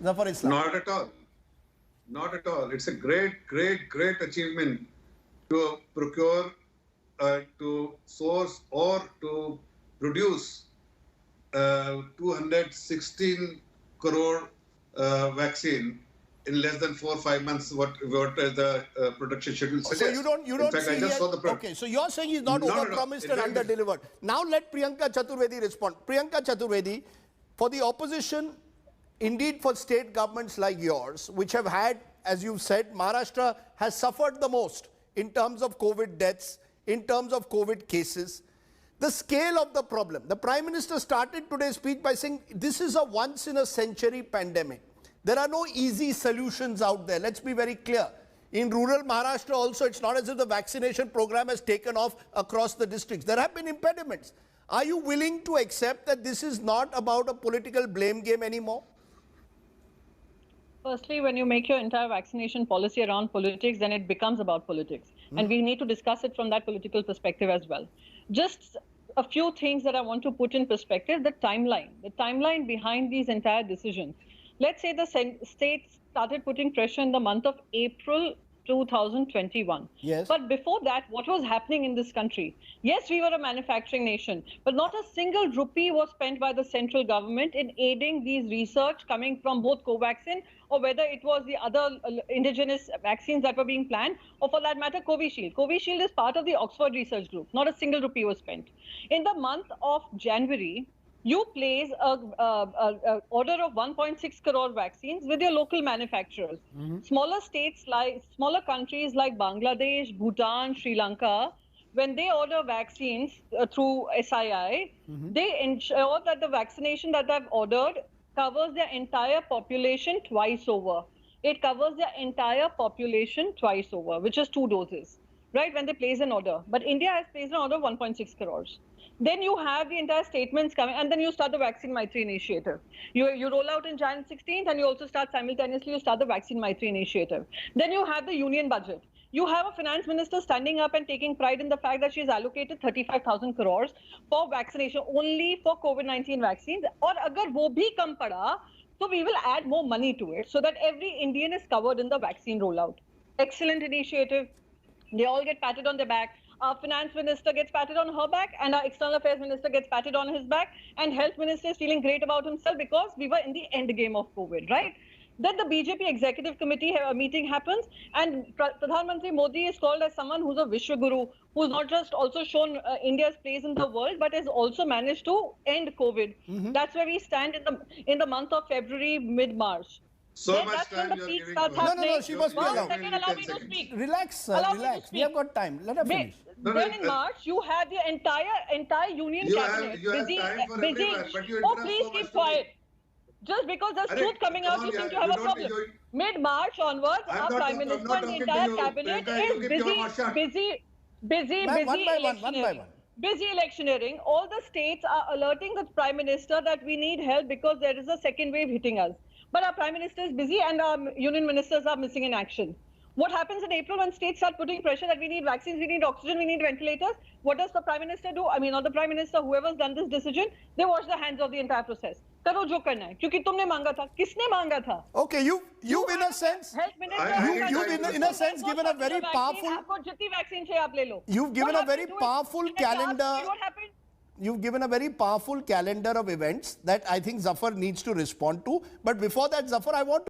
Zafar Islam? Not at all. Not at all. It's a great achievement to procure, to source or to produce 216 crore vaccine in less than 4 or 5 months. What the production schedule suggests. So you don't in fact, see I just saw the okay, so you're saying he's not over-promised and fact, under-delivered. Now let Priyanka Chaturvedi respond. Priyanka Chaturvedi, for the opposition, indeed for state governments like yours, which have had, as you've said, Maharashtra has suffered the most in terms of COVID deaths, in terms of COVID cases. The scale of the problem. The Prime Minister started today's speech by saying this is a once-in-a-century pandemic. There are no easy solutions out there. Let's be very clear. In rural Maharashtra also, it's not as if the vaccination program has taken off across the districts. There have been impediments. Are you willing to accept that this is not about a political blame game anymore? Firstly, when you make your entire vaccination policy around politics, then it becomes about politics. And we need to discuss it from that political perspective as well. Just a few things that I want to put in perspective. The timeline behind these entire decisions. Let's say the states started putting pressure in the month of April 2021. Yes. But before that, what was happening in this country? Yes, we were a manufacturing nation, but not a single rupee was spent by the central government in aiding these research coming from both Covaxin or whether it was the other indigenous vaccines that were being planned, or for that matter, Covishield. Covishield is part of the Oxford Research Group. Not a single rupee was spent. In the month of January, you place a order of 1.6 crore vaccines with your local manufacturers. Smaller countries like Bangladesh, Bhutan, Sri Lanka, when they order vaccines through SII, they ensure that the vaccination that they've ordered covers their entire population twice over. It covers their entire population twice over, which is 2 doses, right, when they place an order. But India has placed an order of 1.6 crores. Then you have the entire statements coming, and then you start the Vaccine Maitri initiative. You roll out in Jan 16th, and you also start simultaneously, you start the Vaccine Maitri initiative. Then you have the union budget. You have a finance minister standing up and taking pride in the fact that she has allocated 35,000 crores for vaccination, only for COVID-19 vaccines. Or agar wo bhi kam pada, so we will add more money to it so that every Indian is covered in the vaccine rollout. Excellent initiative. They all get patted on their back. Our finance minister gets patted on her back, and our external affairs minister gets patted on his back, and health minister is feeling great about himself because we were in the end game of COVID, right? Then the BJP executive committee meeting happens, and Pradhan Mantri Modi is called as someone who's a Vishwaguru, who's not just also shown India's place in the world, but has also managed to end COVID. That's where we stand in the month of February, mid-March. So then much time you are giving to us. No, she must be allowed. Allow me to speak. Relax, sir, relax. We have got time. Let her finish. Then in March, you have the entire union cabinet busy. Oh, please keep quiet. Just because there's truth coming out, you seem to have a problem. Mid-March onwards, our Prime Minister and the entire cabinet is busy electioneering. Busy electioneering. All the states are alerting the Prime Minister that we need help because there is a second wave hitting us. But our Prime Minister is busy and our union ministers are missing in action. What happens in April when states start putting pressure that we need vaccines, we need oxygen, we need ventilators? What does the Prime Minister do? I mean, not the Prime Minister, whoever's done this decision, they wash their hands of the entire process. करो जो करना है, क्योंकि तुमने मांगा था, किसने मांगा था? Okay, you've in a sense, you've in a sense given a very powerful. आपको जितनी वैक्सीन चाहिए आप ले लो. You've given a very powerful calendar. What happened? You've given a very powerful calendar of events that I think Zafar needs to respond to. But before that, Zafar, I want to